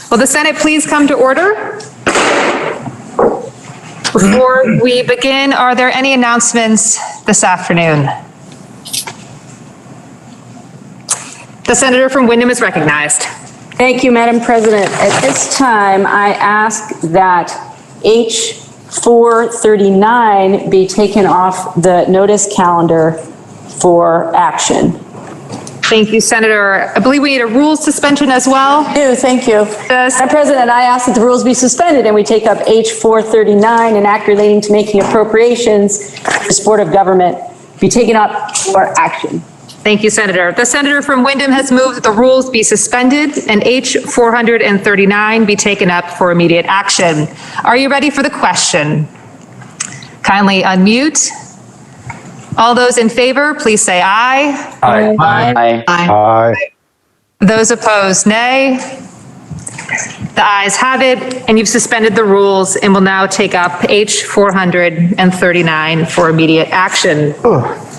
Will the Senate please come to order? Before we begin, are there any announcements this afternoon? The senator from Windham is recognized. Thank you, Madam President. At this time, I ask that H439 be taken off the notice calendar for action. Thank you, Senator. I believe we need a rules suspension as well. Thank you. Madam President, I ask that the rules be suspended and we take up H439, an act relating to making appropriations for support of government, be taken up for action. Thank you, Senator. The senator from Windham has moved that the rules be suspended and H439 be taken up for immediate action. Are you ready for the question? Kindly unmute. All those in favor, please say aye. Aye. Aye. Aye. Those opposed, nay. The ayes have it, and you've suspended the rules and will now take up H439 for immediate action.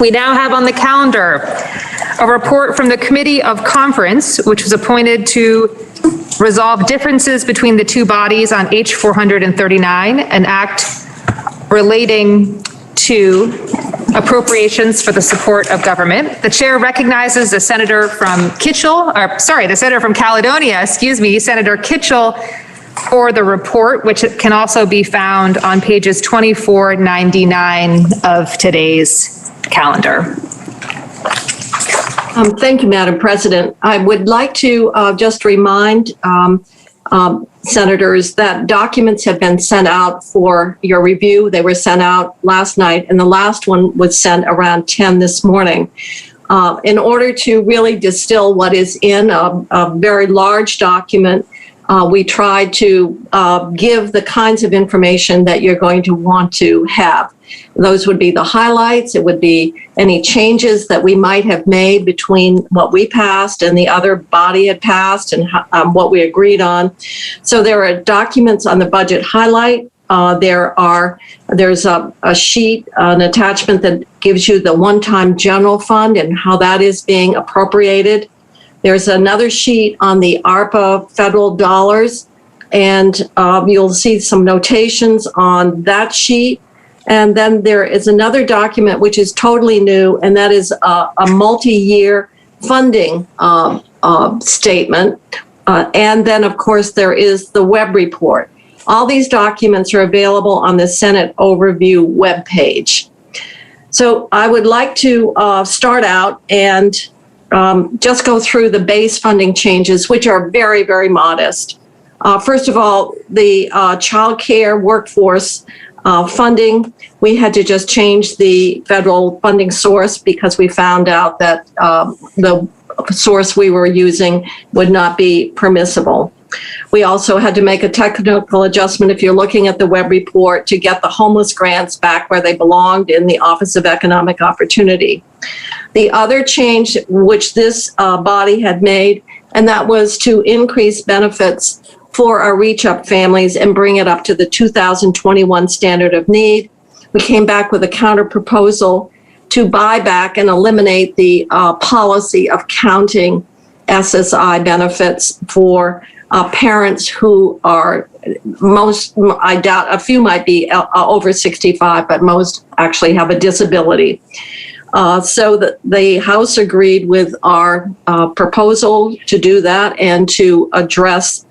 We now have on the calendar a report from the Committee of Conference, which was appointed to resolve differences between the two bodies on H439, an act relating to appropriations for the support of government. The chair recognizes the senator from the senator from Caledonia, Senator Kitchell, for the report, which can also be found on pages 2499 of today's calendar. Thank you, Madam President. I would like to just remind senators that documents have been sent out for your review. They were sent out last night, and the last one was sent around 10 this morning. In order to really distill what is in a very large document, we tried to give the kinds of information that you're going to want to have. Those would be the highlights. It would be any changes that we might have made between what we passed and the other body had passed and what we agreed on. So there are documents on the budget highlight. There's a sheet, an attachment that gives you the one-time general fund and how that is being appropriated. There's another sheet on the ARPA federal dollars, and you'll see some notations on that sheet. And then there is another document which is totally new, and that is a multi-year funding statement. And then, of course, there is the web report. All these documents are available on the Senate Overview webpage. So I would like to start out and just go through the base funding changes, which are very, very modest. First of all, the child care workforce funding, we had to just change the federal funding source because we found out that the source we were using would not be permissible. We also had to make a technical adjustment, if you're looking at the web report, to get the homeless grants back where they belonged in the Office of Economic Opportunity. The other change which this body had made, and that was to increase benefits for our reach-up families and bring it up to the 2021 standard of need. We came back with a counter proposal to buy back and eliminate the policy of counting SSI benefits for parents who are I doubt a few might be over 65, but most actually have a disability. So the House agreed with our proposal to do that and to address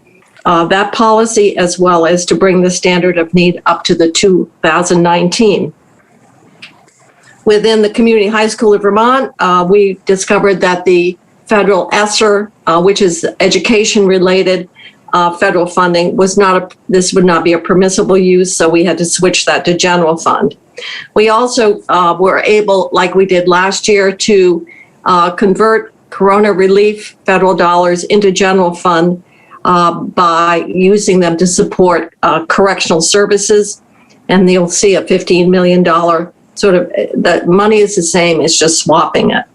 that policy, as well as to bring the standard of need up to the 2019. Within the Community High School of Vermont, we discovered that the federal ESSER, which is education-related federal funding, this would not be a permissible use, so we had to switch that to general fund. We also were able, like we did last year, to convert Corona relief federal dollars into general fund by using them to support correctional services. And you'll see a $15 million sort of, the money is the same, it's just swapping it.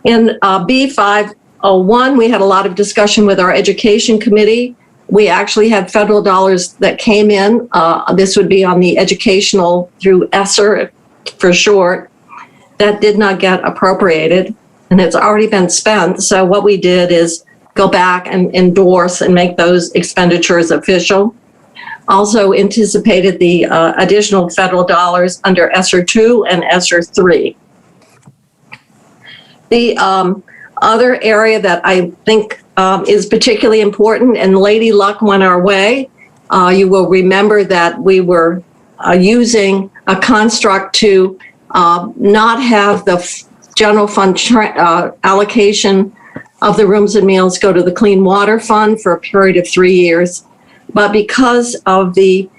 In B501, we had a lot of discussion with our education committee. We actually had federal dollars that came in. This would be on the educational through ESSER for short. That did not get appropriated, and it's already been spent. So what we did is go back and endorse and make those expenditures official. Also anticipated the additional federal dollars under ESSER 2 and ESSER 3. The other area that I think is particularly important, and Lady Luck went our way, you will remember that we were using a construct to not have the general fund allocation of the rooms and meals go to the Clean Water Fund for a period of 3 years. But because of the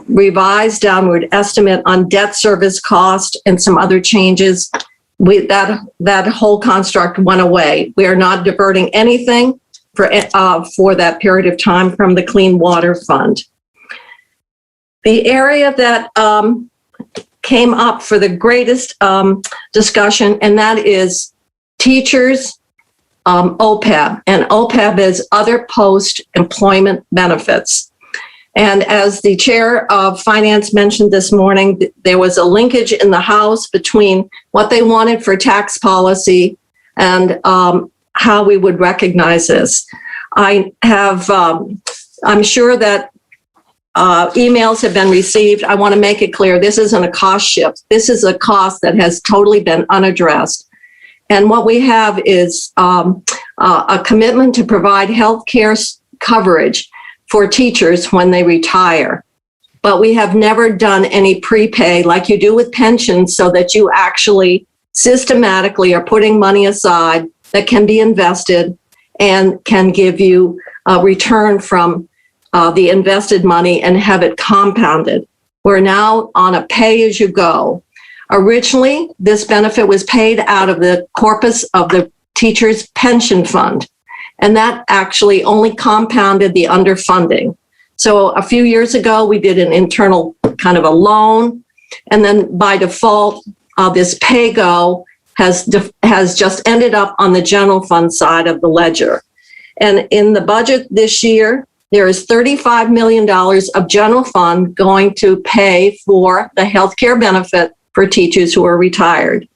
revised downward estimate on debt service cost and some other changes, that whole construct went away. We are not diverting anything for that period of time from the Clean Water Fund. The area that came up for the greatest discussion, and that is teachers' OPEB, and OPEB is other post-employment benefits. And as the chair of finance mentioned this morning, there was a linkage in the House between what they wanted for tax policy and how we would recognize this. I'm sure that emails have been received. I want to make it clear, this isn't a cost shift. This is a cost that has totally been unaddressed. And what we have is a commitment to provide health care coverage for teachers when they retire. But we have never done any prepay like you do with pensions, so that you actually systematically are putting money aside that can be invested and can give you a return from the invested money and have it compounded. We're now on a pay-as-you-go. Originally, this benefit was paid out of the corpus of the teacher's pension fund, and that actually only compounded the underfunding. So a few years ago, we did an internal kind of a loan, and then by default, this pay-go has just ended up on the general fund side of the ledger. And in the budget this year, there is $35 million of general fund going to pay for the healthcare benefit for teachers who are retired.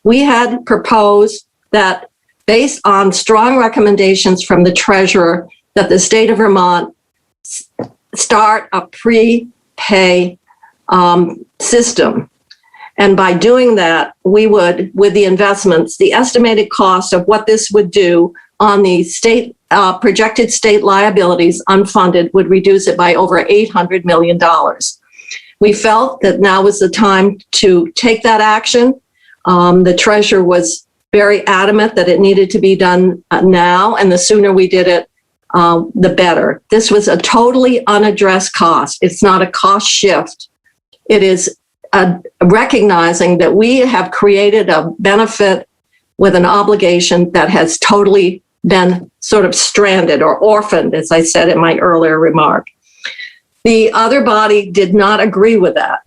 We had proposed that, based on strong recommendations from the treasurer, that the state of Vermont start a prepay system. And by doing that, we would, with the investments, the estimated cost of what this would do on the state projected state liabilities unfunded would reduce it by over $800 million. We felt that now was the time to take that action. The treasurer was very adamant that it needed to be done now, and the sooner we did it, the better. This was a totally unaddressed cost. It's not a cost shift. It is recognizing that we have created a benefit with an obligation that has totally been sort of stranded or orphaned, as I said in my earlier remark. The other body did not agree with that.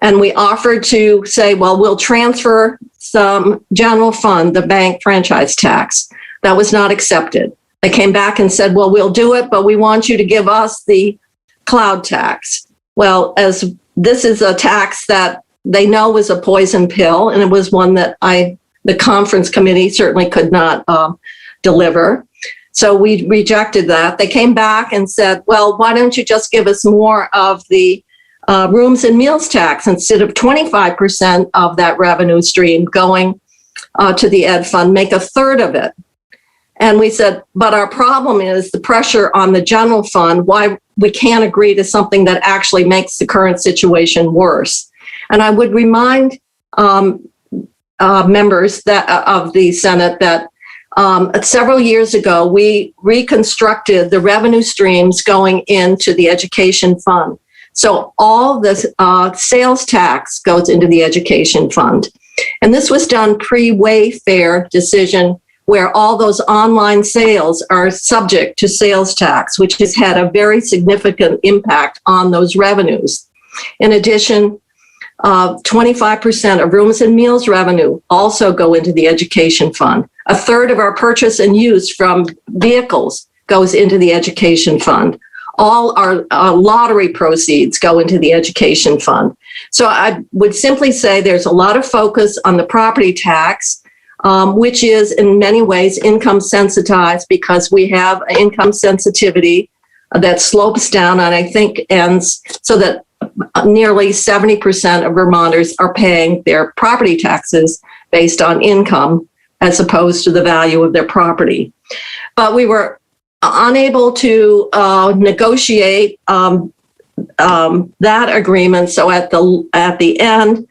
And we offered to say, well, we'll transfer some general fund, the bank franchise tax. That was not accepted. They came back and said, well, we'll do it, but we want you to give us the cloud tax. Well, as this is a tax that they know was a poison pill, and it was one that the conference committee certainly could not deliver. So we rejected that. They came back and said, well, why don't you just give us more of the rooms and meals tax instead of 25% of that revenue stream going to the ed fund, make a third of it. And we said, but our problem is the pressure on the general fund, why we can't agree to something that actually makes the current situation worse. And I would remind members of the Senate that several years ago, we reconstructed the revenue streams going into the education fund. So all the sales tax goes into the education fund. And this was done pre-Wayfair decision, where all those online sales are subject to sales tax, which has had a very significant impact on those revenues. In addition, 25% of rooms and meals revenue also go into the education fund. A third of our purchase and use from vehicles goes into the education fund. All our lottery proceeds go into the education fund. So I would simply say there's a lot of focus on the property tax. which is in many ways income sensitized because we have an income sensitivity that slopes down and I think ends so that nearly 70% of Vermonters are paying their property taxes based on income as opposed to the value of their property. But we were unable to negotiate that agreement. So at the end,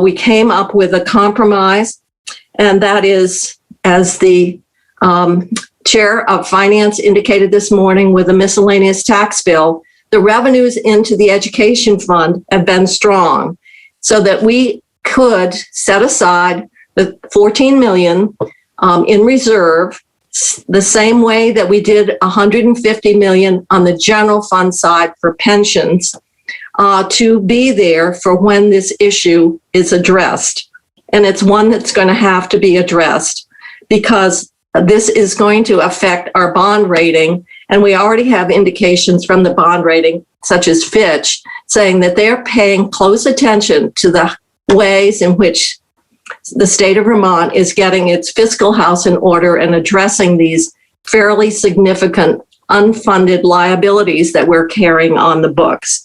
we came up with a compromise, and that is, as the Chair of Finance indicated this morning with a miscellaneous tax bill, the revenues into the education fund have been strong so that we could set aside the 14 million in reserve the same way that we did 150 million on the general fund side for pensions to be there for when this issue is addressed. And it's one that's going to have to be addressed because this is going to affect our bond rating. And we already have indications from the bond rating, such as Fitch, saying that they're paying close attention to the ways in which the state of Vermont is getting its fiscal house in order and addressing these fairly significant unfunded liabilities that we're carrying on the books.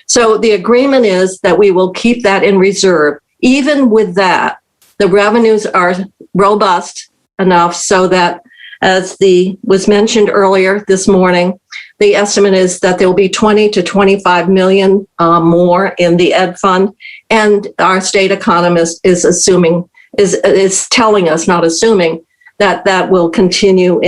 So the agreement is that we will keep that in reserve. Even with that, the revenues are robust enough so that, as was mentioned earlier this morning, the estimate is that there will be 20 to 25 million more in the ed fund. And our state economist is telling us, not assuming, that that will continue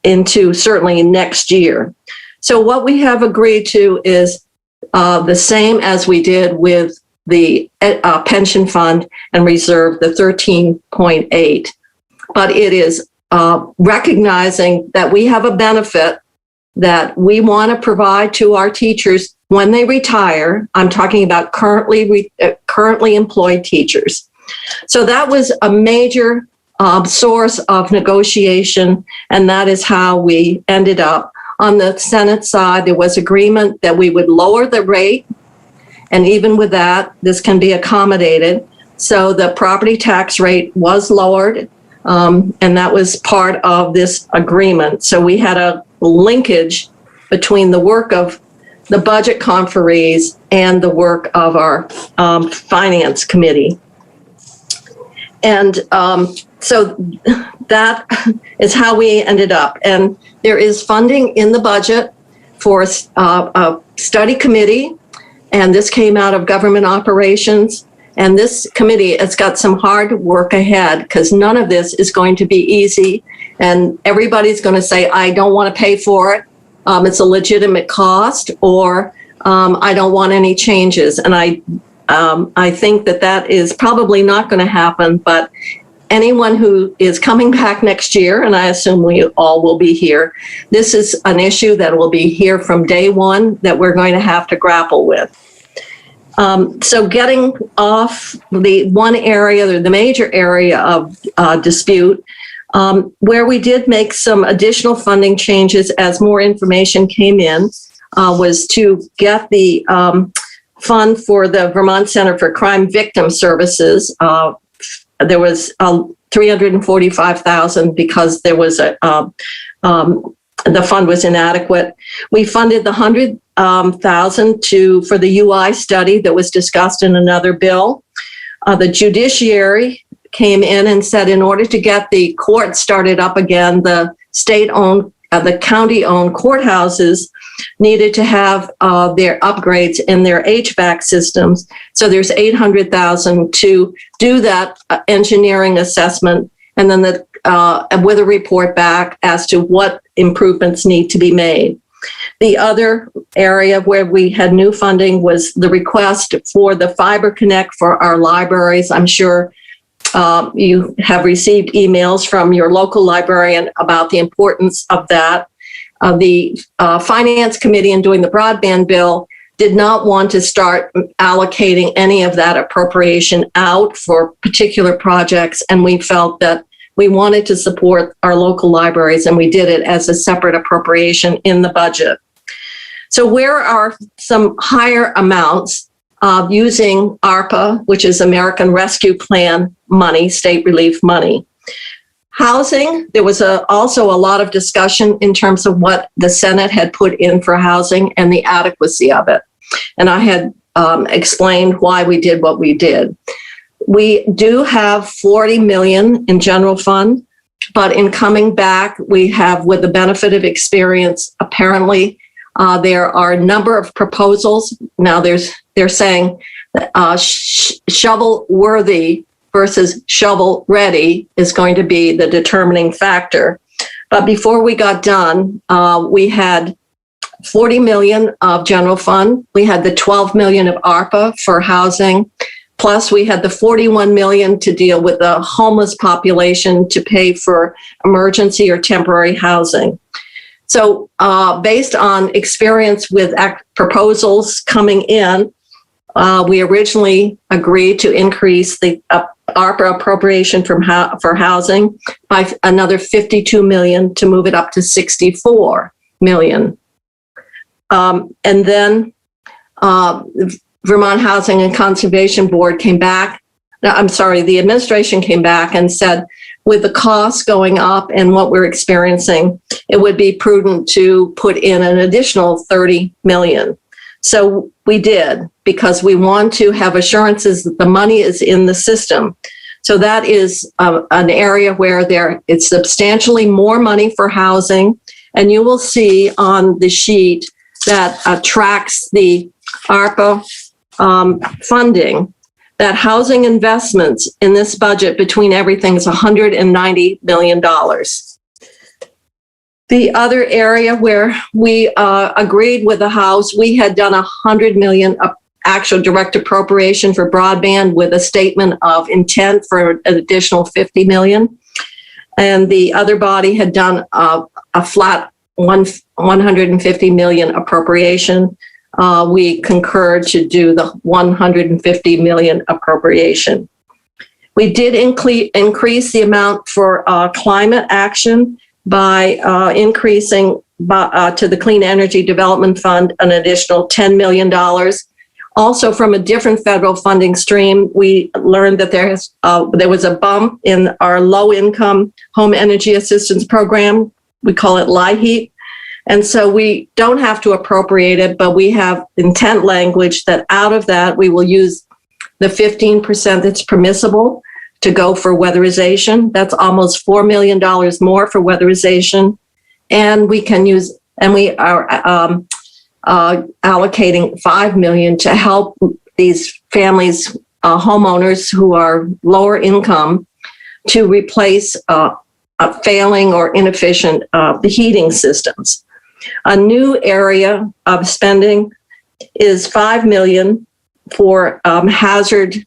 into certainly next year. So what we have agreed to is the same as we did with the pension fund and reserve the 13.8. But it is recognizing that we have a benefit that we want to provide to our teachers when they retire. I'm talking about currently employed teachers. So that was a major source of negotiation, and that is how we ended up. On the Senate side, there was agreement that we would lower the rate, and even with that, this can be accommodated. So the property tax rate was lowered, and that was part of this agreement. So we had a linkage between the work of the budget conferees and the work of our finance committee. And so that is how we ended up. And there is funding in the budget for a study committee, and this came out of government operations. And this committee has got some hard work ahead because none of this is going to be easy. And everybody's going to say, I don't want to pay for it. It's a legitimate cost, or I don't want any changes. And I think that is probably not going to happen. But anyone who is coming back next year, and I assume we all will be here, this is an issue that will be here from day one that we're going to have to grapple with. So getting off the one area, or the major area of dispute, where we did make some additional funding changes as more information came in, was to get the fund for the Vermont Center for Crime Victim Services. There was $345,000 because there was the fund was inadequate. We funded the $100,000 for the UI study that was discussed in another bill. The judiciary came in and said, in order to get the court started up again, the state-owned, the county-owned courthouses needed to have their upgrades in their HVAC systems. So there's $800,000 to do that engineering assessment, and then with a report back as to what improvements need to be made. The other area where we had new funding was the request for the Fiber Connect for our libraries. I'm sure you have received emails from your local librarian about the importance of that. The Finance Committee, in doing the broadband bill, did not want to start allocating any of that appropriation out for particular projects, and we felt that we wanted to support our local libraries, and we did it as a separate appropriation in the budget. So where are some higher amounts? using ARPA, which is American Rescue Plan money, state relief money. Housing, there was also a lot of discussion in terms of what the Senate had put in for housing and the adequacy of it. And I had explained why we did what we did. We do have 40 million in general fund, but in coming back, we have, with the benefit of experience, apparently there are a number of proposals. Now they're saying shovel worthy versus shovel ready is going to be the determining factor. But before we got done, we had 40 million of general fund. We had the 12 million of ARPA for housing. Plus we had the 41 million to deal with the homeless population to pay for emergency or temporary housing. So based on experience with proposals coming in, we originally agreed to increase the ARPA appropriation for housing by another 52 million to move it up to 64 million. And then Vermont Housing and Conservation Board came back. The administration came back and said, with the costs going up and what we're experiencing, it would be prudent to put in an additional 30 million. So we did, because we want to have assurances that the money is in the system. So that is an area where it's substantially more money for housing. And you will see on the sheet that tracks the ARPA funding, that housing investments in this budget between everything is $190 million. The other area where we agreed with the House, we had done $100 million actual direct appropriation for broadband with a statement of intent for an additional $50 million. And the other body had done a flat $150 million appropriation. We concurred to do the $150 million appropriation. We did increase the amount for climate action by increasing to the Clean Energy Development Fund an additional $10 million. Also, from a different federal funding stream, we learned that there was a bump in our low-income home energy assistance program. We call it LIHEAP. And so we don't have to appropriate it, but we have intent language that out of that, we will use the 15% that's permissible to go for weatherization. That's almost $4 million more for weatherization. And we can use, and we are allocating $5 million to help these families, homeowners who are lower income, to replace failing or inefficient heating systems. A new area of spending is $5 million for hazard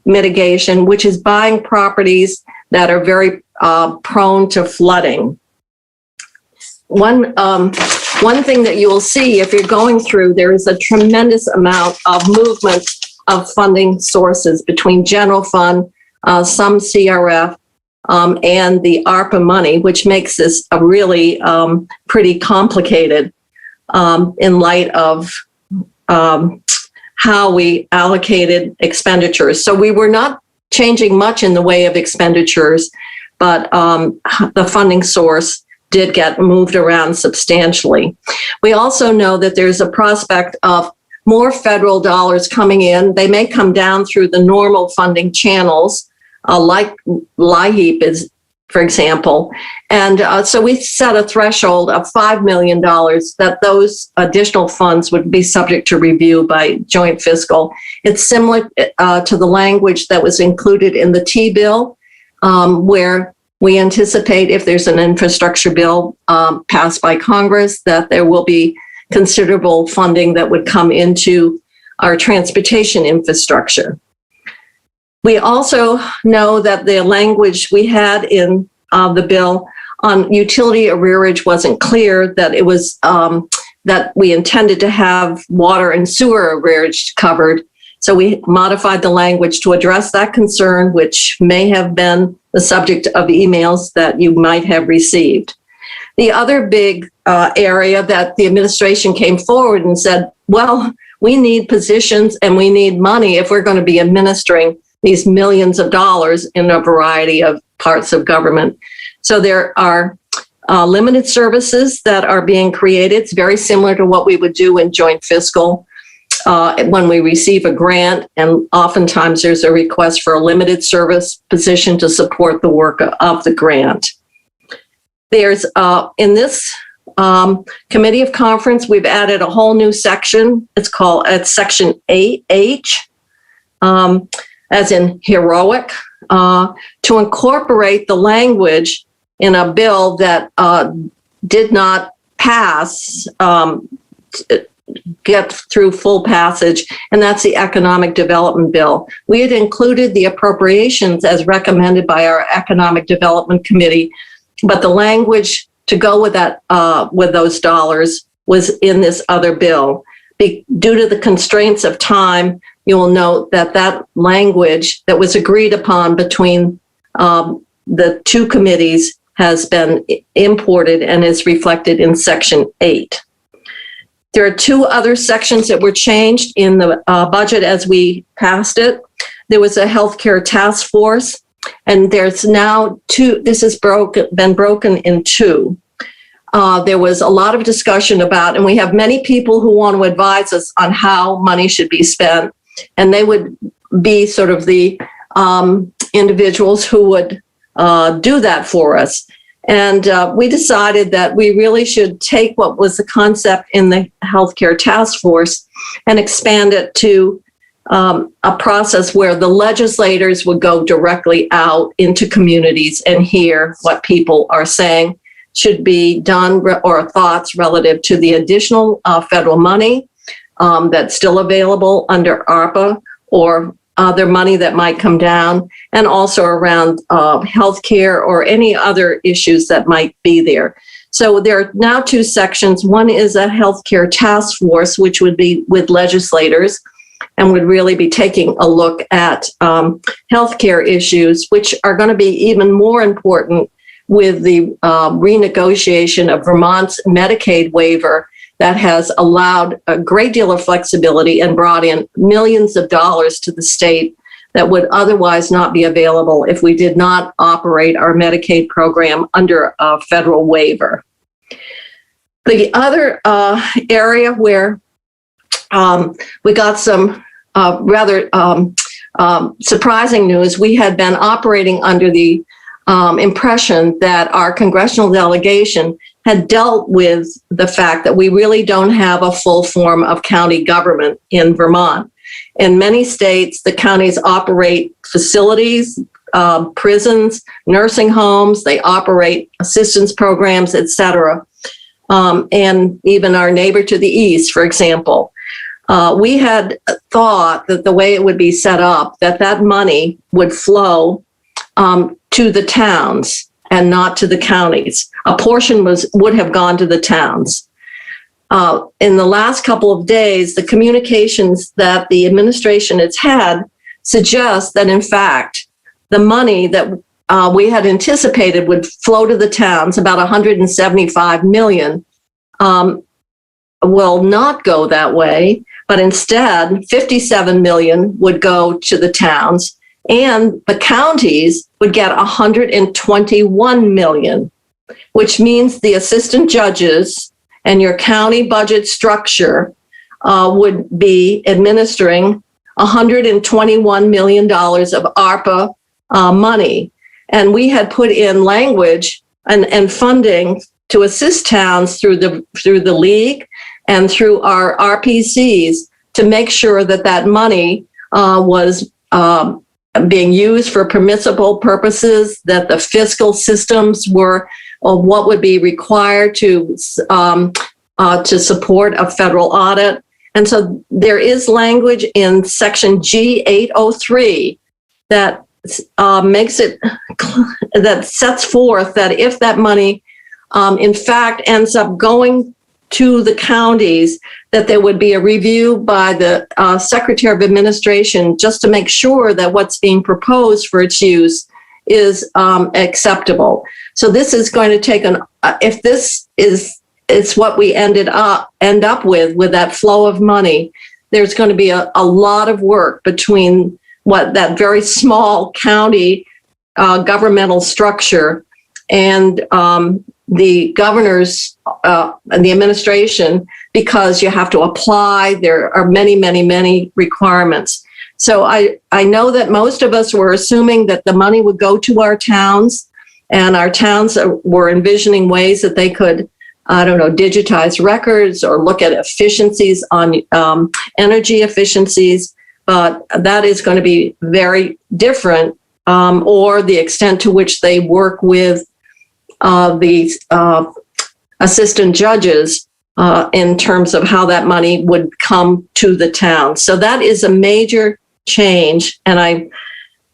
mitigation, which is buying properties that are very prone to flooding. One thing that you will see if you're going through, there is a tremendous amount of movement of funding sources between general fund, some CRF, and the ARPA money, which makes this a really pretty complicated in light of how we allocated expenditures. So we were not changing much in the way of expenditures, but the funding source did get moved around substantially. We also know that there's a prospect of more federal dollars coming in. They may come down through the normal funding channels, like LIHEAP is, for example. And so we set a threshold of $5 million that those additional funds would be subject to review by joint fiscal. It's similar to the language that was included in the T-bill, where we anticipate if there's an infrastructure bill passed by Congress, that there will be considerable funding that would come into our transportation infrastructure. We also know that the language we had in the bill on utility arrearage wasn't clear, that it was that we intended to have water and sewer arrearage covered. So we modified the language to address that concern, which may have been the subject of emails that you might have received. The other big area that the administration came forward and said, well, we need positions and we need money if we're going to be administering these millions of dollars in a variety of parts of government. So there are limited services that are being created. It's very similar to what we would do in joint fiscal when we receive a grant, and oftentimes there's a request for a limited service position to support the work of the grant. There's, in this committee of conference, we've added a whole new section. It's section 8H, as in heroic, to incorporate the language in a bill that did not pass, get through full passage, and that's the Economic Development Bill. We had included the appropriations as recommended by our Economic Development Committee, but the language to go with that, with those dollars, was in this other bill. Due to the constraints of time, you will note that that language that was agreed upon between the two committees has been imported and is reflected in Section 8. There are two other sections that were changed in the budget as we passed it. There was a healthcare task force, and there's now two. This has been broken in two. There was a lot of discussion about, and we have many people who want to advise us on how money should be spent, and they would be sort of the individuals who would do that for us. And we decided that we really should take what was the concept in the healthcare task force and expand it to a process where the legislators would go directly out into communities and hear what people are saying should be done, or thoughts relative to the additional federal money that's still available under ARPA, or other money that might come down, and also around healthcare or any other issues that might be there. So there are now two sections. One is a healthcare task force, which would be with legislators and would really be taking a look at healthcare issues, which are going to be even more important with the renegotiation of Vermont's Medicaid waiver that has allowed a great deal of flexibility and brought in millions of dollars to the state that would otherwise not be available if we did not operate our Medicaid program under a federal waiver. The other area where we got some rather surprising news, we had been operating under the impression that our congressional delegation had dealt with the fact that we really don't have a full form of county government in Vermont. In many states, the counties operate facilities, prisons, nursing homes, they operate assistance programs, et cetera. And even our neighbor to the east, for example. We had thought that the way it would be set up, that money would flow to the towns and not to the counties. A portion would have gone to the towns. In the last couple of days, the communications that the administration has had suggest that, in fact, the money that we had anticipated would flow to the towns, about $175 million, will not go that way, but instead $57 million would go to the towns, and the counties would get $121 million, which means the assistant judges and your county budget structure would be administering $121 million of ARPA money. And we had put in language and funding to assist towns through the league and through our RPCs to make sure that money was being used for permissible purposes, that the fiscal systems were what would be required to support a federal audit. And so there is language in Section G803 that makes it, that sets forth that if that money in fact ends up going to the counties, that there would be a review by the Secretary of Administration just to make sure that what's being proposed for its use is acceptable. So this is going to take if this is what we end up with that flow of money, there's going to be a lot of work between what that very small county governmental structure and the governors and the administration, because you have to apply. There are many, many, many requirements. So I know that most of us were assuming that the money would go to our towns, and our towns were envisioning ways that they could, I don't know, digitize records or look at efficiencies on energy efficiencies. But that is going to be very different, or the extent to which they work with the assistant judges in terms of how that money would come to the town. So that is a major change, and I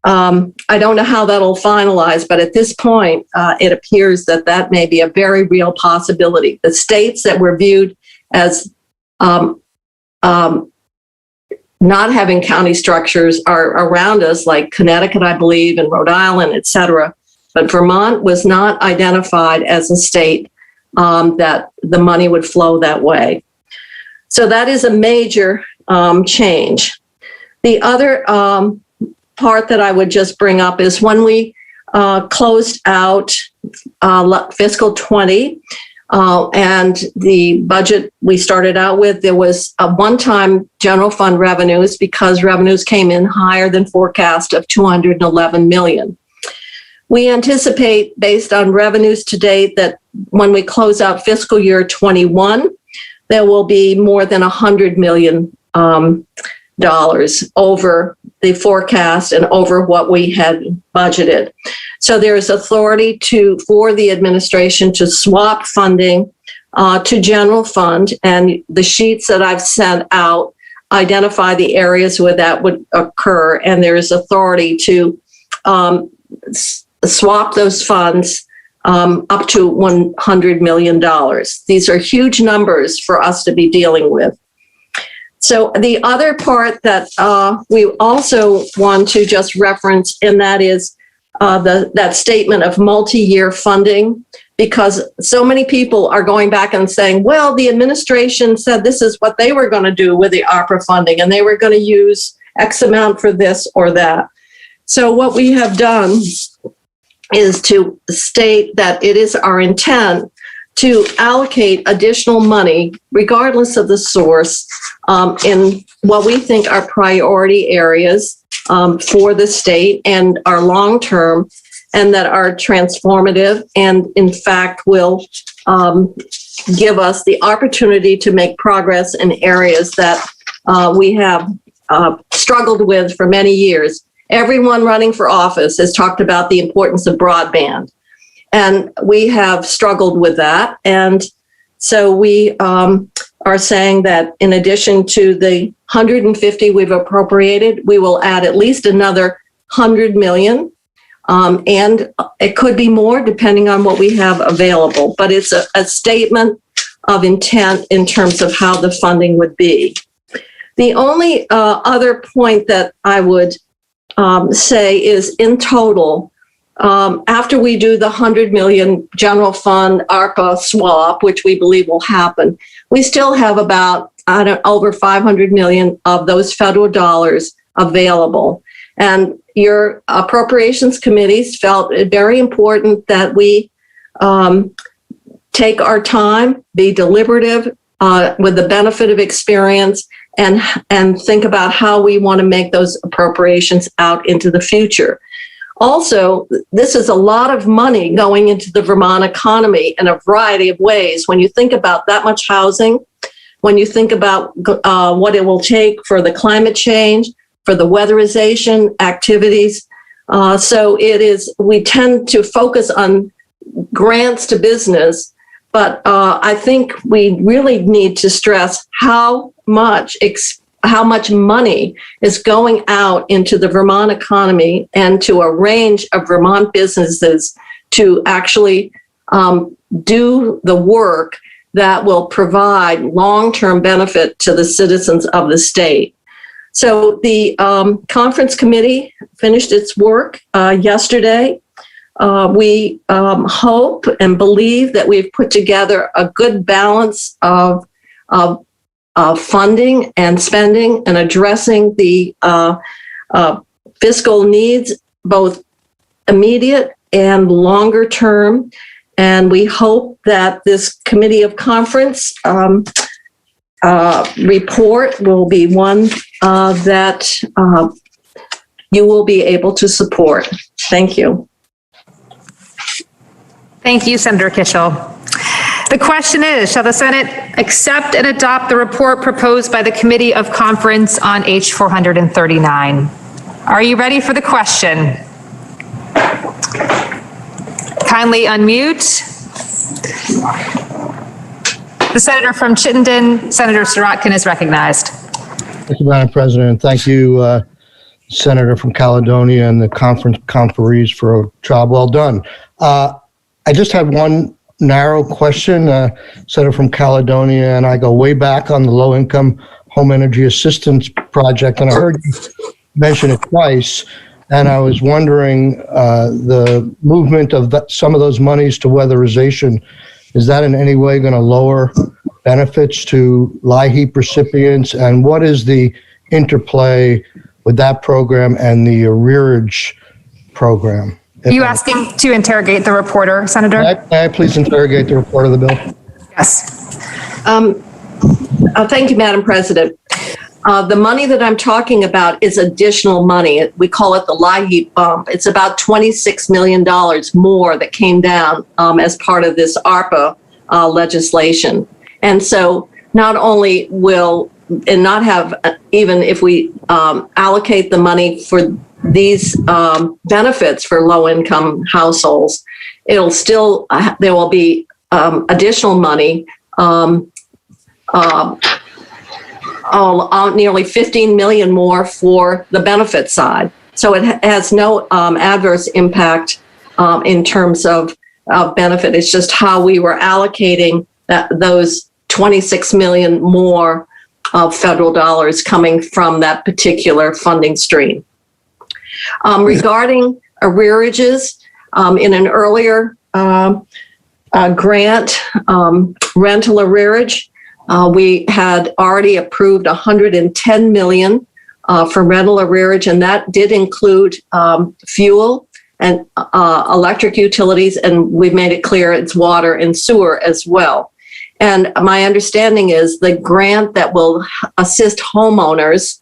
don't know how that'll finalize, but at this point, it appears that that may be a very real possibility. The states that were viewed as not having county structures are around us, like Connecticut, I believe, and Rhode Island, et cetera. But Vermont was not identified as a state that the money would flow that way. So that is a major change. The other part that I would just bring up is when we closed out fiscal 20 and the budget we started out with, there was a one-time general fund revenues because revenues came in higher than forecast of $211 million. We anticipate, based on revenues to date, that when we close out fiscal year 21, there will be more than $100 million over the forecast and over what we had budgeted. So there is authority for the administration to swap funding to general fund, and the sheets that I've sent out identify the areas where that would occur, and there is authority to swap those funds up to $100 million. These are huge numbers for us to be dealing with. So the other part that we also want to just reference, and that is that statement of multi-year funding, because so many people are going back and saying, well, the administration said this is what they were going to do with the ARPA funding, and they were going to use X amount for this or that. So what we have done is to state that it is our intent to allocate additional money, regardless of the source, in what we think are priority areas for the state and are long-term, and that are transformative, and in fact will give us the opportunity to make progress in areas that we have struggled with for many years. Everyone running for office has talked about the importance of broadband, and we have struggled with that. And so we are saying that in addition to the 150 we've appropriated, we will add at least another 100 million. And it could be more depending on what we have available, but it's a statement of intent in terms of how the funding would be. The only other point that I would say is, in total, after we do the 100 million general fund ARPA swap, which we believe will happen, we still have about over 500 million of those federal dollars available. And your appropriations committees felt it very important that we take our time, be deliberative with the benefit of experience, and think about how we want to make those appropriations out into the future. Also, this is a lot of money going into the Vermont economy in a variety of ways. When you think about that much housing, when you think about what it will take for the climate change, for the weatherization activities. So we tend to focus on grants to business, but I think we really need to stress how much money is going out into the Vermont economy and to a range of Vermont businesses to actually do the work that will provide long-term benefit to the citizens of the state. So the conference committee finished its work yesterday. We hope and believe that we've put together a good balance of funding and spending and addressing the fiscal needs, both immediate and longer term. And we hope that this committee of conference report will be one that you will be able to support. Thank you. Thank you, Senator Kishel. The question is, shall the Senate accept and adopt the report proposed by the Committee of Conference on H 439? Are you ready for the question? Kindly unmute. The senator from Chittenden, Senator Sirotkin, is recognized. Thank you, Madam President. Thank you, Senator from Caledonia and the conferees for a job well done. I just have one narrow question. Senator from Caledonia and I go way back on the low-income home energy assistance project, and I heard you mention it twice, and I was wondering the movement of some of those monies to weatherization, is that in any way going to lower benefits to LIHEAP recipients, and what is the interplay with that program and the arrearage program? Are you asking to interrogate the reporter, Senator? May I please interrogate the report of the bill? Yes. Thank you, Madam President. The money that I'm talking about is additional money. We call it the LIHEAP bump. It's about $26 million more that came down as part of this ARPA legislation. And so not only will it not have, even if we allocate the money for these benefits for low-income households, it'll still, there will be additional money, nearly 15 million more for the benefit side. So it has no adverse impact in terms of benefit. It's just how we were allocating those 26 million more of federal dollars coming from that particular funding stream. Regarding arrearages, in an earlier grant, rental arrearage, we had already approved $110 million for rental arrearage, and that did include fuel and electric utilities, and we've made it clear it's water and sewer as well. And my understanding is the grant that will assist homeowners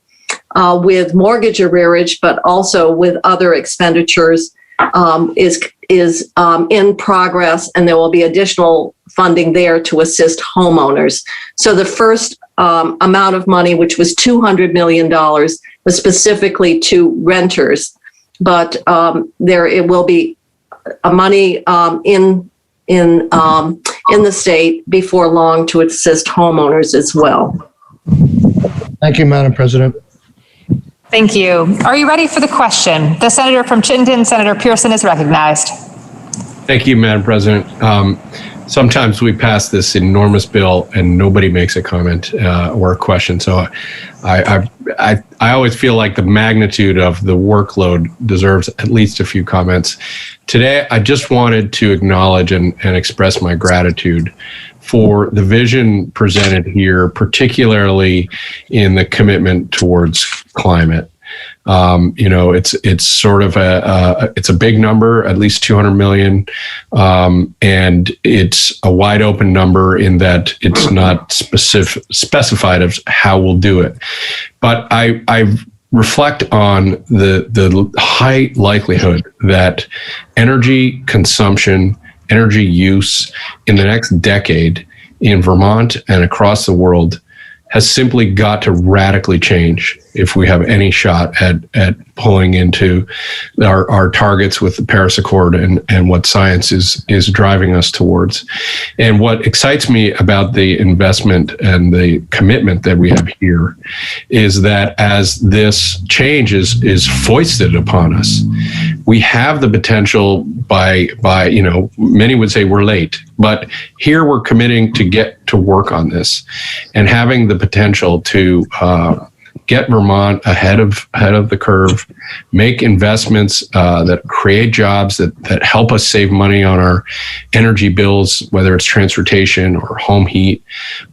with mortgage arrearage, but also with other expenditures, is in progress, and there will be additional funding there to assist homeowners. So the first amount of money, which was $200 million, was specifically to renters, but it will be money in the state before long to assist homeowners as well. Thank you, Madam President. Thank you. Are you ready for the question? The senator from Chittenden, Senator Pearson, is recognized. Thank you, Madam President. Sometimes we pass this enormous bill and nobody makes a comment or a question. So I always feel like the magnitude of the workload deserves at least a few comments. Today, I just wanted to acknowledge and express my gratitude for the vision presented here, particularly in the commitment towards climate. It's sort of it's a big number, at least 200 million. And it's a wide open number in that it's not specified of how we'll do it. But I reflect on the high likelihood that energy consumption, energy use in the next decade in Vermont and across the world has simply got to radically change if we have any shot at pulling into our targets with the Paris Accord and what science is driving us towards. And what excites me about the investment and the commitment that we have here is that as this change is foisted upon us, we have the potential by many would say we're late, but here we're committing to get to work on this and having the potential to get Vermont ahead of the curve, make investments that create jobs that help us save money on our energy bills, whether it's transportation or home heat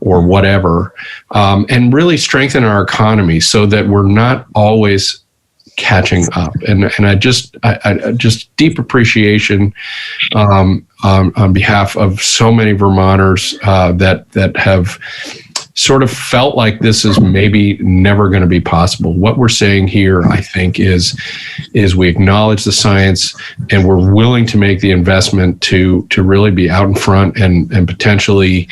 or whatever, and really strengthen our economy so that we're not always catching up. And I just deep appreciation on behalf of so many Vermonters that have sort of felt like this is maybe never going to be possible. What we're saying here, I think, is we acknowledge the science and we're willing to make the investment to really be out in front and potentially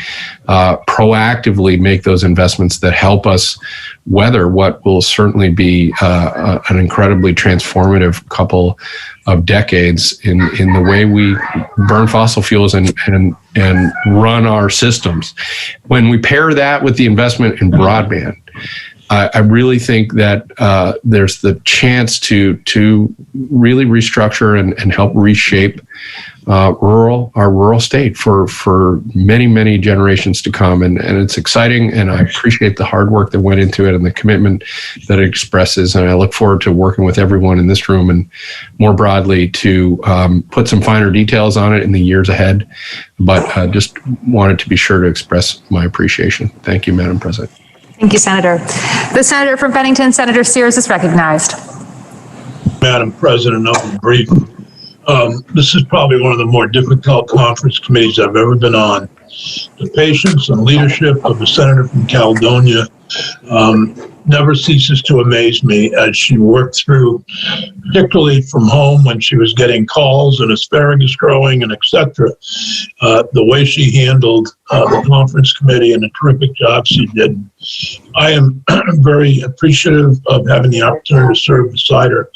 proactively make those investments that help us weather what will certainly be an incredibly transformative couple of decades in the way we burn fossil fuels and run our systems. When we pair that with the investment in broadband, I really think that there's the chance to really restructure and help reshape our rural state for many, many generations to come. And it's exciting, and I appreciate the hard work that went into it and the commitment that it expresses. And I look forward to working with everyone in this room and more broadly to put some finer details on it in the years ahead. But just wanted to be sure to express my appreciation. Thank you, Madam President. Thank you, Senator. The senator from Bennington, Senator Sears, is recognized. Madam President, I'll be brief. This is probably one of the more difficult conference committees I've ever been on. The patience and leadership of the senator from Caledonia never ceases to amaze me as she worked through, particularly from home when she was getting calls and asparagus growing and etc. The way she handled the conference committee and the terrific job she did. I am very appreciative of having the opportunity to serve beside her.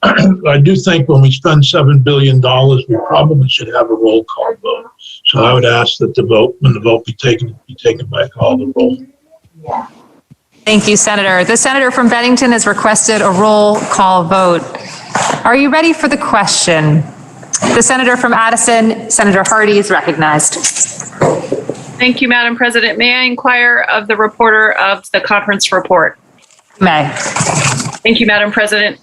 I do think when we spend $7 billion, we probably should have a roll call vote. So I would ask that when the vote be taken by call the roll. Thank you, Senator. The senator from Bennington has requested a roll call vote. Are you ready for the question? The senator from Addison, Senator Hardy, is recognized. Thank you, Madam President. May I inquire of the reporter of the conference report? May. Thank you, Madam President.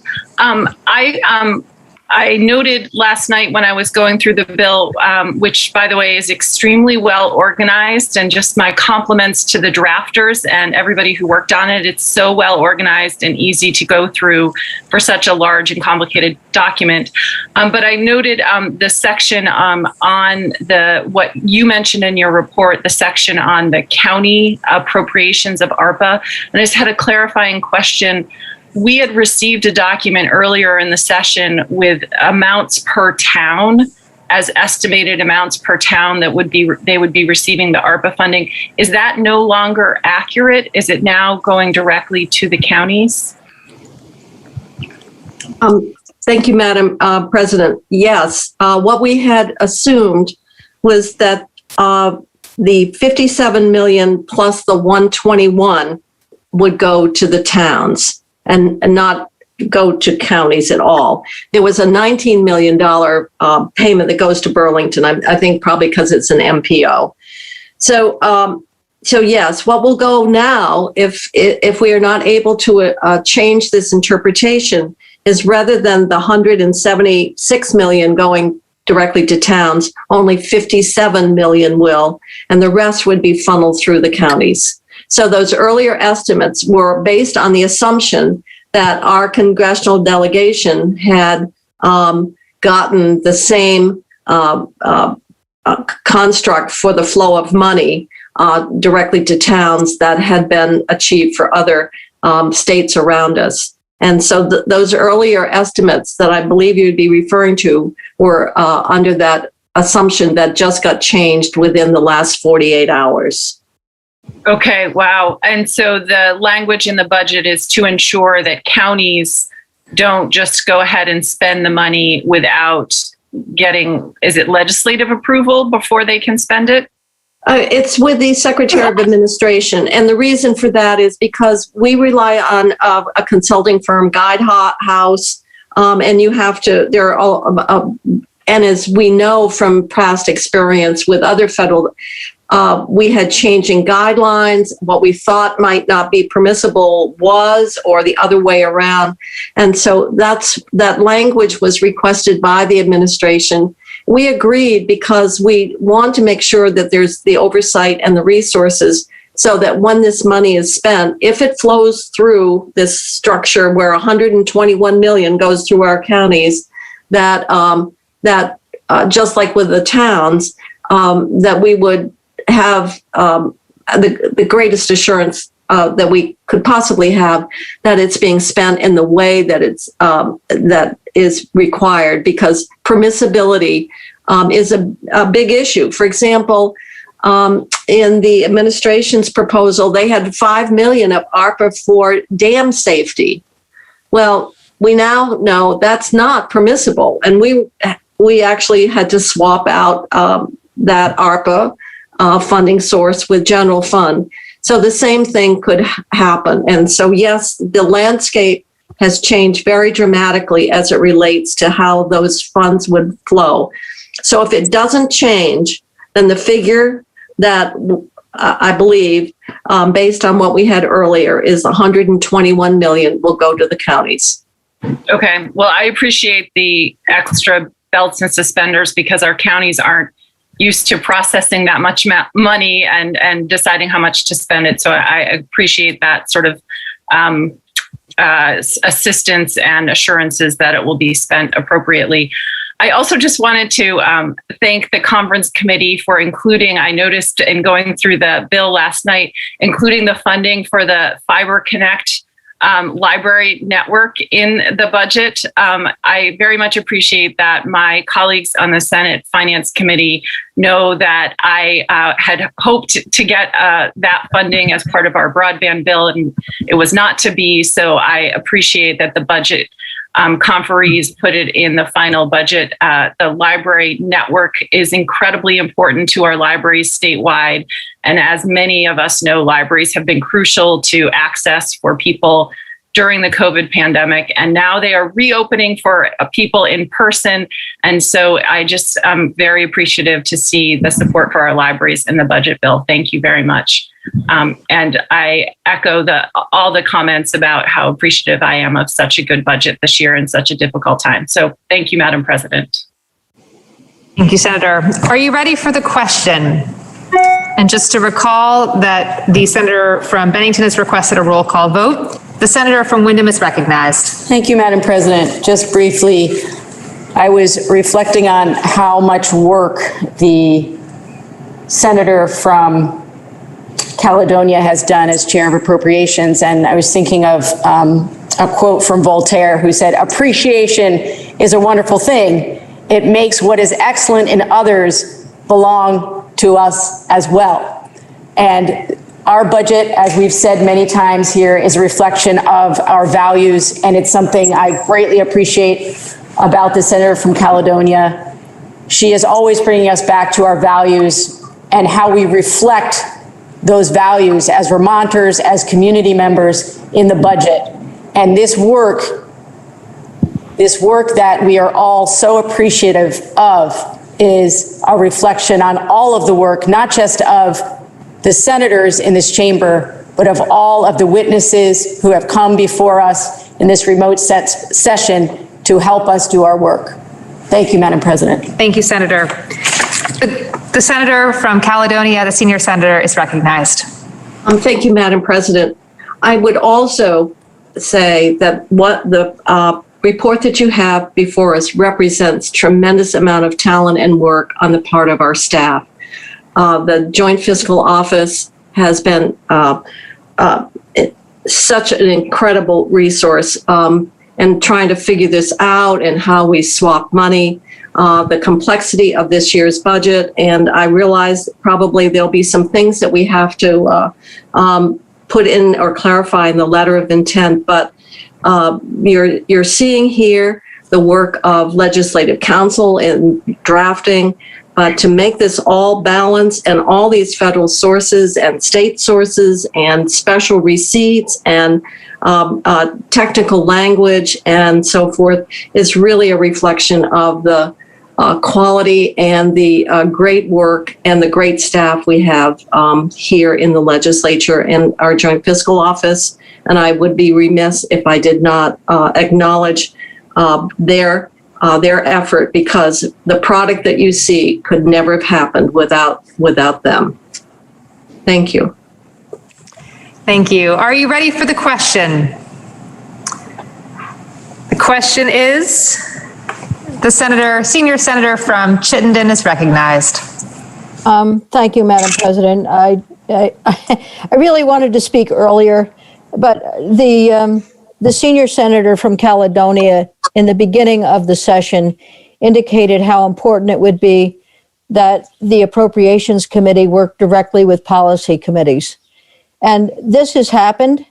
I noted last night when I was going through the bill, which, by the way, is extremely well organized, and just my compliments to the drafters and everybody who worked on it. It's so well organized and easy to go through for such a large and complicated document. But I noted the section on what you mentioned in your report, the section on the county appropriations of ARPA. And I just had a clarifying question. We had received a document earlier in the session with amounts per town, as estimated amounts per town that they would be receiving the ARPA funding. Is that no longer accurate? Is it now going directly to the counties? Thank you, Madam President. Yes, what we had assumed was that the 57 million plus the 121 would go to the towns and not go to counties at all. There was a $19 million payment that goes to Burlington, I think probably because it's an MPO. So yes, what will go now, if we are not able to change this interpretation, is rather than the 176 million going directly to towns, only 57 million will, and the rest would be funneled through the counties. So those earlier estimates were based on the assumption that our congressional delegation had gotten the same construct for the flow of money directly to towns that had been achieved for other states around us. And so those earlier estimates that I believe you'd be referring to were under that assumption that just got changed within the last 48 hours. Okay, wow. And so the language in the budget is to ensure that counties don't just go ahead and spend the money without getting, is it legislative approval before they can spend it? It's with the Secretary of Administration. And the reason for that is because we rely on a consulting firm, Guidehouse, and you have to, there are all, and as we know from past experience with other federal we had changing guidelines. What we thought might not be permissible was, or the other way around. And so that language was requested by the administration. We agreed because we want to make sure that there's the oversight and the resources so that when this money is spent, if it flows through this structure where 121 million goes through our counties, that just like with the towns, that we would have the greatest assurance that we could possibly have that it's being spent in the way that that is required, because permissibility is a big issue. For example, in the administration's proposal, they had 5 million of ARPA for dam safety. Well, we now know that's not permissible, and we actually had to swap out that ARPA funding source with general fund. So the same thing could happen. And so, yes, the landscape has changed very dramatically as it relates to how those funds would flow. So if it doesn't change, then the figure that I believe, based on what we had earlier, is 121 million will go to the counties. Okay. Well, I appreciate the extra belts and suspenders because our counties aren't used to processing that much money and deciding how much to spend it. So I appreciate that sort of assistance and assurances that it will be spent appropriately. I also just wanted to thank the conference committee for including, I noticed in going through the bill last night, including the funding for the Fiber Connect library network in the budget. I very much appreciate that. My colleagues on the Senate Finance Committee know that I had hoped to get that funding as part of our broadband bill, and it was not to be. So I appreciate that the budget conferees put it in the final budget. The library network is incredibly important to our libraries statewide. And as many of us know, libraries have been crucial to access for people during the COVID pandemic. And now they are reopening for people in person. And so I'm very appreciative to see the support for our libraries in the budget bill. Thank you very much. And I echo all the comments about how appreciative I am of such a good budget this year in such a difficult time. So thank you, Madam President. Thank you, Senator. Are you ready for the question? And just to recall that the senator from Bennington has requested a roll call vote. The senator from Windham is recognized. Thank you, Madam President. Just briefly, I was reflecting on how much work the senator from Caledonia has done as chair of appropriations. And I was thinking of a quote from Voltaire who said, "Appreciation is a wonderful thing. It makes what is excellent in others belong to us as well." And our budget, as we've said many times here, is a reflection of our values. And it's something I greatly appreciate about the senator from Caledonia. She is always bringing us back to our values and how we reflect those values as Vermonters, as community members in the budget. And this work that we are all so appreciative of is a reflection on all of the work, not just of the senators in this chamber, but of all of the witnesses who have come before us in this remote session to help us do our work. Thank you, Madam President. Thank you, Senator. The senator from Caledonia, the senior senator, is recognized. Thank you, Madam President. I would also say that what the report that you have before us represents tremendous amount of talent and work on the part of our staff. The Joint Fiscal Office has been such an incredible resource in trying to figure this out and how we swap money, the complexity of this year's budget. And I realize probably there'll be some things that we have to put in or clarify in the letter of intent, but you're seeing here the work of legislative counsel in drafting, but to make this all balance and all these federal sources and state sources and special receipts and technical language and so forth is really a reflection of the quality and the great work and the great staff we have here in the legislature and our joint fiscal office. And I would be remiss if I did not acknowledge their effort, because the product that you see could never have happened without them. Thank you. Thank you. Are you ready for the question? The question is, the senior senator from Chittenden is recognized. Thank you, Madam President. I really wanted to speak earlier, but the senior senator from Caledonia in the beginning of the session indicated how important it would be that the Appropriations Committee work directly with policy committees. And this has happened.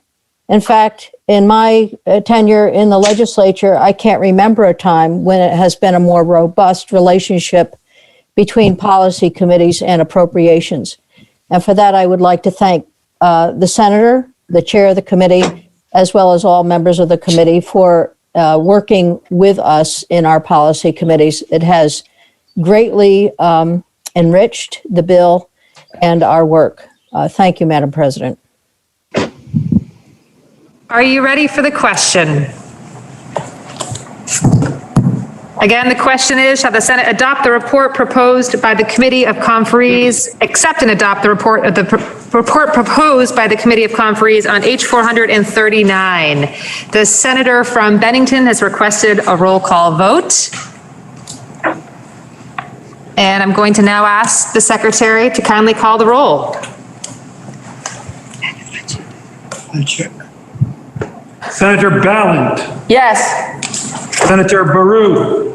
In fact, in my tenure in the legislature, I can't remember a time when it has been a more robust relationship between policy committees and appropriations. And for that, I would like to thank the senator, the chair of the committee, as well as all members of the committee for working with us in our policy committees. It has greatly enriched the bill and our work. Thank you, Madam President. Are you ready for the question? Again, the question is, shall the Senate adopt the report proposed by the Committee of Conferees, accept and adopt the report proposed by the Committee of Conferees on H 439? The senator from Bennington has requested a roll call vote. And I'm going to now ask the secretary to kindly call the roll. Senator Ballant. Yes. Senator Baru.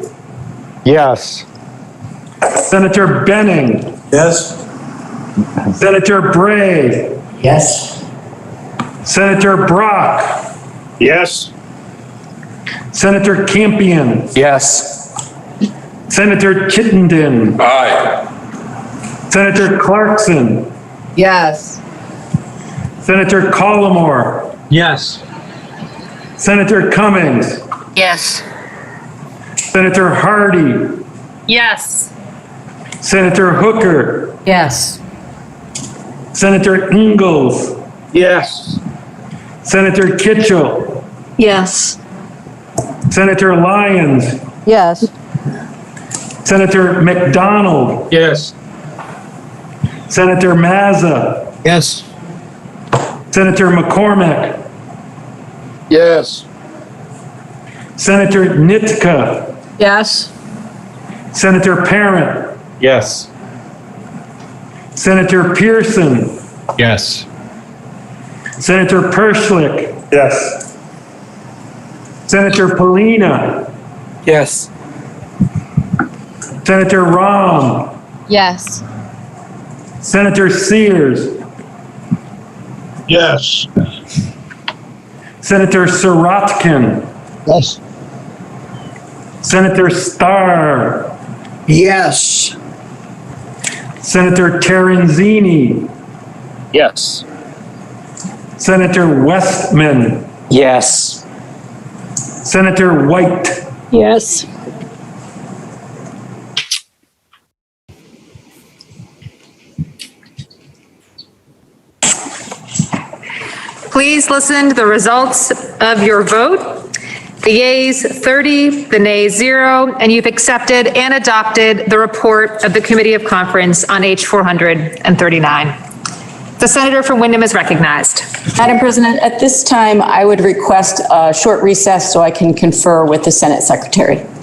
Yes. Senator Benning. Yes. Senator Bray. Yes. Senator Brock. Yes. Senator Campion. Yes. Senator Chittenden. Aye. Senator Clarkson. Yes. Senator Collimore. Yes. Senator Cummings. Yes. Senator Hardy. Yes. Senator Hooker. Yes. Senator Ingalls. Yes. Senator Kitchell. Yes. Senator Lyons. Yes. Senator McDonald. Yes. Senator Mazza. Yes. Senator McCormick. Yes. Senator Nitka. Yes. Senator Parent. Yes. Senator Pearson. Yes. Senator Perschlick. Yes. Senator Polina. Yes. Senator Rahm. Yes. Senator Sears. Yes. Senator Sirotkin. Yes. Senator Starr. Yes. Senator Terenzini. Yes. Senator Westman. Yes. Senator White. Yes. Please listen to the results of your vote. The yeas 30, the nays 0, and you've accepted and adopted the report of the Committee of Conference on H 439. The senator from Windham is recognized. Madam President, at this time, I would request a short recess so I can confer with the Senate Secretary.